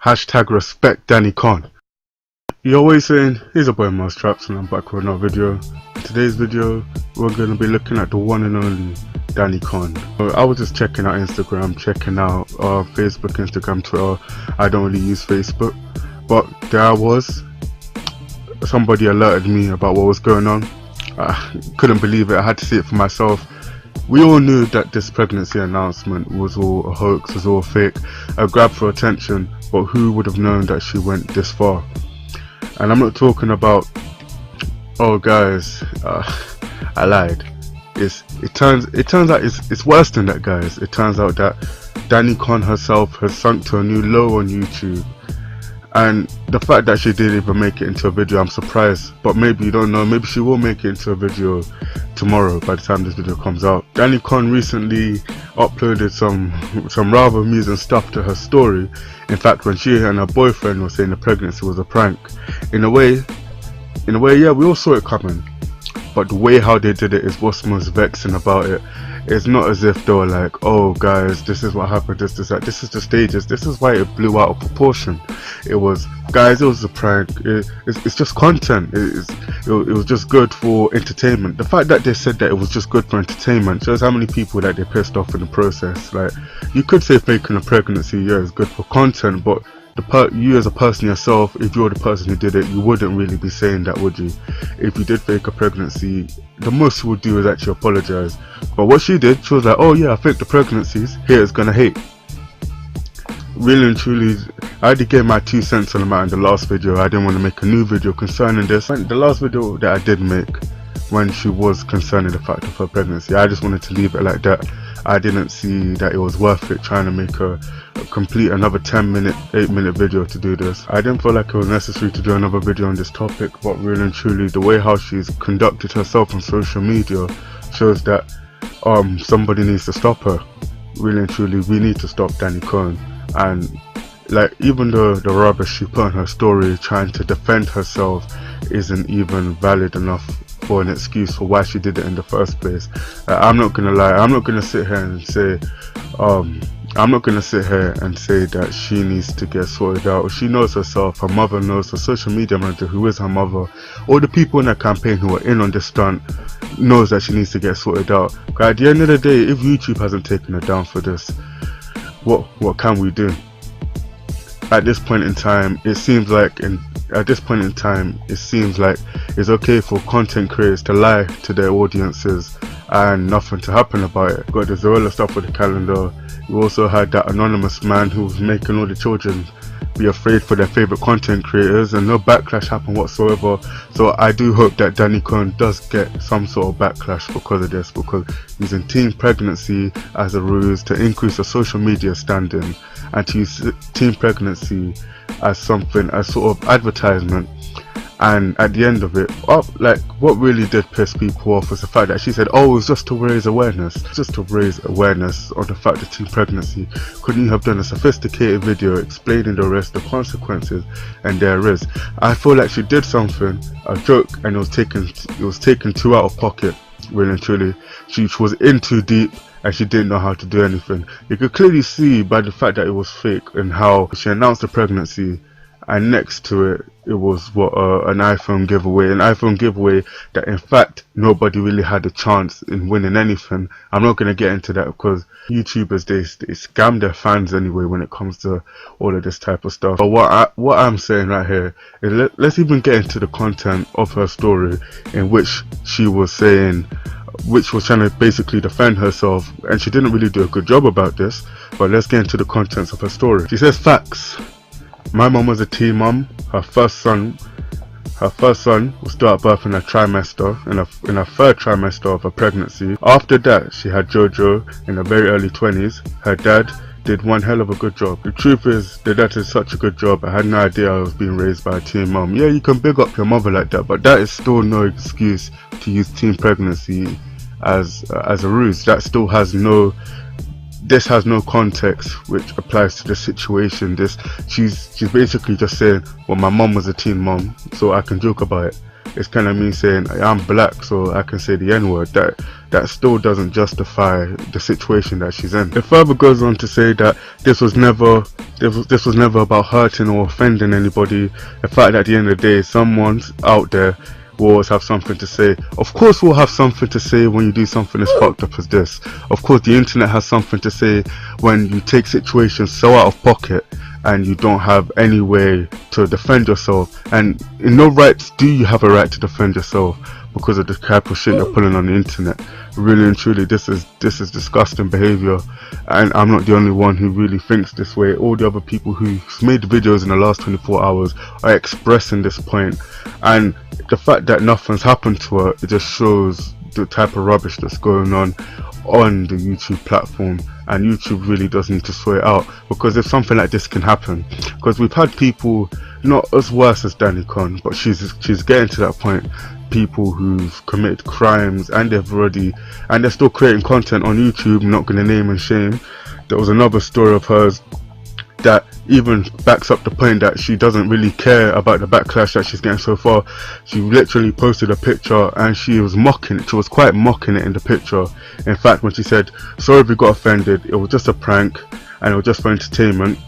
Hashtag respect Dani Cohn. You're always saying, here's a boy Marz Trapz and I'm back with another video. In today's video, we're going to be looking at the one and only Dani Cohn. I was just checking out Instagram, checking out Facebook, Instagram, Twitter. I don't really use Facebook, but there I was. Somebody alerted me about what was going on. I couldn't believe it. I had to see it for myself. We all knew that this pregnancy announcement was all a hoax, was all fake, a grab for attention, but who would have known that she went this far? And I'm not talking about, oh guys, I lied. It turns out it's worse than that, guys. It turns out that Dani Cohn herself has sunk to a new low on YouTube. And the fact that she didn't even make it into a video, I'm surprised. But maybe, you don't know, maybe she will make it into a video tomorrow by the time this video comes out. Dani Cohn recently uploaded some rather amusing stuff to her story. In fact, when she and her boyfriend were saying the pregnancy was a prank, in a way, yeah, we all saw it coming. But the way how they did it is what's most vexing about it. It's not as if they were like, oh guys, this is what happened, this is the stages, this is why it blew out of proportion. It was, guys, it was a prank, it's just content, it was just good for entertainment. The fact that they said that it was just good for entertainment shows how many people that they pissed off in the process. Like, you could say faking a pregnancy, yeah, is good for content, but you as a person yourself, if you're the person who did it, you wouldn't really be saying that, would you? If you did fake a pregnancy, the most you would do is actually apologize. But what she did, she was like, oh yeah, I faked the pregnancies, haters gonna hate. Really and truly, I already gave my 2 cents on the matter in the last video. I didn't want to make a new video concerning this. The last video that I did make, when she was concerning the fact of her pregnancy, I just wanted to leave it like that. I didn't see that it was worth it trying to make a complete another 8-minute video to do this. I didn't feel like it was necessary to do another video on this topic, but really and truly, the way how she's conducted herself on social media shows that somebody needs to stop her. Really and truly, we need to stop Dani Cohn. And like, even the rubbish she put on her story trying to defend herself isn't even valid enough for an excuse for why she did it in the first place. I'm not gonna lie, I'm not gonna sit here and say that she needs to get sorted out. She knows herself, her mother knows, her social media manager who is her mother, all the people in her campaign who are in on this stunt knows that she needs to get sorted out. But at the end of the day, if YouTube hasn't taken her down for this, what can we do? At this point in time, it seems like it's okay for content creators to lie to their audiences and nothing to happen about it. Got the Zorilla stuff with the calendar. You also had that anonymous man who was making all the children be afraid for their favorite content creators, and no backlash happened whatsoever. So I do hope that Dani Cohn does get some sort of backlash because of this, because using teen pregnancy as a ruse to increase her social media standing and to use teen pregnancy as something, as sort of advertisement. And at the end of it, like, what really did piss people off was the fact that she said, oh, it's just to raise awareness. Just to raise awareness on the fact of teen pregnancy. Couldn't you have done a sophisticated video explaining the risk, the consequences, and there is? I feel like she did something, a joke, and it was taken too out of pocket, really and truly. She was in too deep, and she didn't know how to do anything. You could clearly see by the fact that it was fake and how she announced the pregnancy, and next to it, it was an iPhone giveaway that in fact nobody really had a chance in winning anything. I'm not going to get into that because YouTubers, they scam their fans anyway when it comes to all of this type of stuff. But what I'm saying right here is let's even get into the content of her story, in which she was saying, which was trying to basically defend herself, and she didn't really do a good job about this. But let's get into the contents of her story. She says, facts. My mom was a teen mom. Her first son was still at birth in her trimester, in her 3rd trimester of her pregnancy. After that, she had Jojo in her very early 20s. Her dad did one hell of a good job. The truth is, the dad did such a good job. I had no idea I was being raised by a teen mom. Yeah, you can big up your mother like that, but that is still no excuse to use teen pregnancy as a ruse. That still has no this has no context which applies to the situation. She's basically just saying, well, my mom was a teen mom, so I can joke about it. It's kind of me saying I'm black, so I can say the N-word. that still doesn't justify the situation that she's in. It further goes on to say that this was never about hurting or offending anybody. The fact that at the end of the day, someone's out there will always have something to say. Of course we'll have something to say when you do something as fucked up as this. Of course the internet has something to say when you take situations so out of pocket and you don't have any way to defend yourself. And in no rights do you have a right to defend yourself because of the type of shit you're pulling on the internet. Really and truly, this is disgusting behavior, and I'm not the only one who really thinks this way. All the other people who made videos in the last 24 hours are expressing this point, and the fact that nothing's happened to her, it just shows the type of rubbish that's going on the YouTube platform. And YouTube really does need to sort it out, because if something like this can happen, because we've had people not as worse as Dani Cohn, but she's getting to that point, people who've committed crimes and they're still creating content on YouTube. I'm not going to name and shame. There was another story of hers that even backs up the point that she doesn't really care about the backlash that she's getting so far. She literally posted a picture and she was mocking it. She was quite mocking it in the picture. In fact, when she said, "Sorry if you got offended, it was just a prank and it was just for entertainment,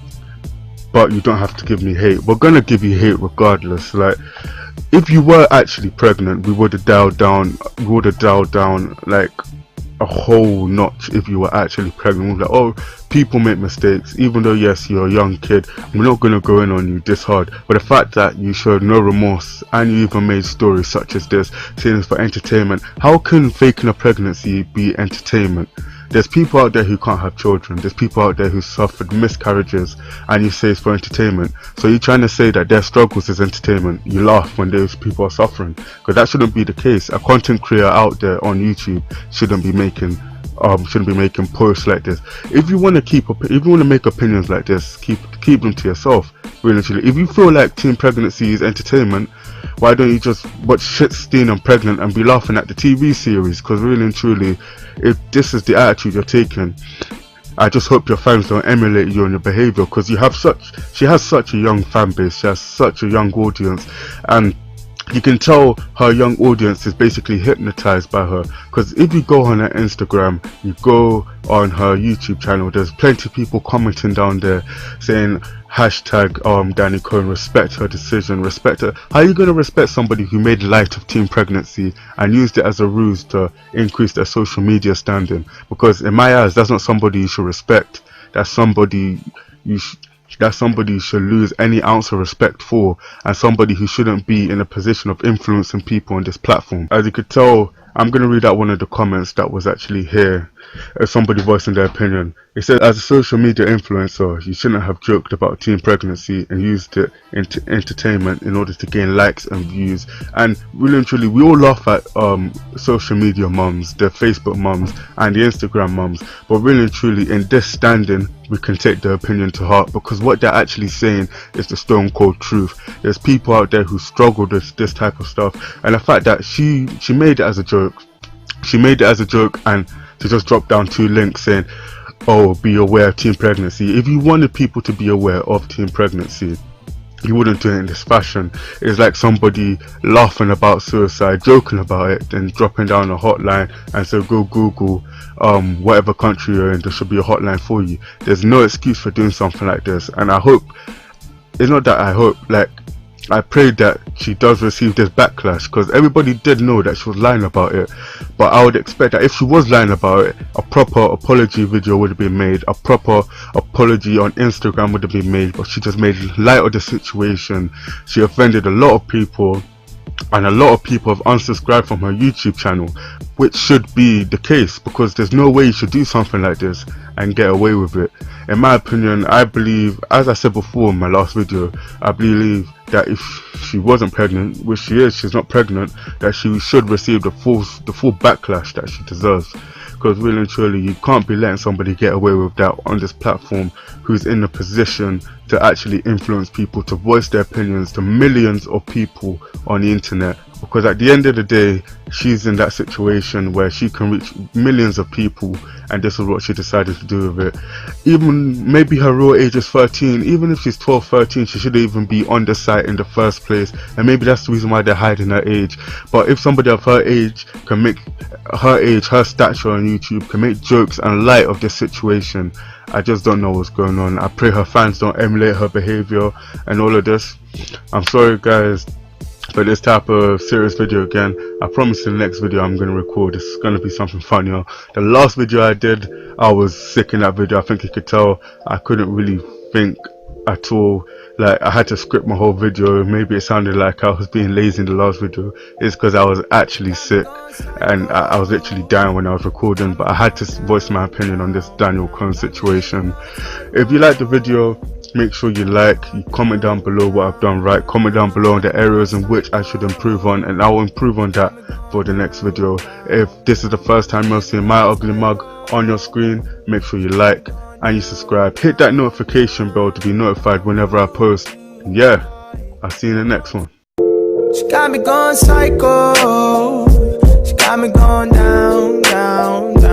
but you don't have to give me hate. We're gonna give you hate regardless." Like, if you were actually pregnant, we would have dialed down like a whole notch. If you were actually pregnant, we'd be like, oh, people make mistakes, even though yes, you're a young kid, we're not going to go in on you this hard. But the fact that you showed no remorse and you even made stories such as this saying it's for entertainment, how can faking a pregnancy be entertainment? There's people out there who can't have children. There's people out there who suffered miscarriages, and you say it's for entertainment. So you're trying to say that their struggles is entertainment. You laugh when those people are suffering, because that shouldn't be the case. A content creator out there on YouTube shouldn't be making posts like this. If you want to make opinions like this, keep them to yourself. Really, truly. If you feel like teen pregnancy is entertainment, why don't you just watch Shitstein and Pregnant and be laughing at the TV series? Because really and truly, if this is the attitude you're taking, I just hope your fans don't emulate you on your behavior, because she has such a young fan base, she has such a young audience, and you can tell her young audience is basically hypnotized by her. Because if you go on her Instagram, you go on her YouTube channel, there's plenty of people commenting down there saying hashtag Dani Cohn, respect her decision, respect her. How are you going to respect somebody who made light of teen pregnancy and used it as a ruse to increase their social media standing? Because in my eyes, that's not somebody you should respect. That's somebody you should lose any ounce of respect for, and somebody who shouldn't be in a position of influencing people on this platform. As you could tell, I'm going to read out one of the comments that was actually here, as somebody voicing their opinion. It said, as a social media influencer, you shouldn't have joked about teen pregnancy and used it into entertainment in order to gain likes and views. And really and truly, we all laugh at social media mums, the Facebook mums and the Instagram mums, but really and truly, in this standing, we can take their opinion to heart, because what they're actually saying is the stone cold truth. There's people out there who struggle with this type of stuff, and the fact that she made it as a joke, and to just drop down 2 links saying, oh, be aware of teen pregnancy. If you wanted people to be aware of teen pregnancy, you wouldn't do it in this fashion. It's like somebody laughing about suicide, joking about it, then dropping down a hotline and say, go Google whatever country you're in, there should be a hotline for you. There's no excuse for doing something like this, and I hope, it's not that I hope, like, I pray that she does receive this backlash, because everybody did know that she was lying about it. But I would expect that if she was lying about it, a proper apology video would have been made, a proper apology on Instagram would have been made, but she just made light of the situation. She offended a lot of people, and a lot of people have unsubscribed from her YouTube channel, which should be the case, because there's no way you should do something like this and get away with it. In my opinion, I believe, as I said before in my last video, I believe that if she wasn't pregnant, which she is, she's not pregnant, that she should receive the full backlash that she deserves. Because really and truly, you can't be letting somebody get away with that on this platform, who's in a position to actually influence people, to voice their opinions to millions of people on the internet because at the end of the day, she's in that situation where she can reach millions of people, and this is what she decided to do with it. Even maybe her real age is 13, even if she's 12, 13, she shouldn't even be on the site in the first place, and maybe that's the reason why they're hiding her age. But if somebody of her age can make her stature on YouTube, can make jokes and light of this situation, I just don't know what's going on. I pray her fans don't emulate her behavior and all of this. I'm sorry guys for this type of serious video again. I promise in the next video I'm going to record, it's going to be something funnier. The last video I did, I was sick in that video. I think you could tell I couldn't really think at all. Like, I had to script my whole video. Maybe it sounded like I was being lazy in the last video. It's because I was actually sick and I was literally dying when I was recording, but I had to voice my opinion on this Dani Cohn situation. If you like the video, make sure you like, you comment down below what I've done right, comment down below on the areas in which I should improve on, and I will improve on that for the next video. If this is the first time you're seeing my ugly mug on your screen, make sure you like and you subscribe. Hit that notification bell to be notified whenever I post. And yeah, I'll see you in the next one. She got me going psycho. She got me going down, down, down.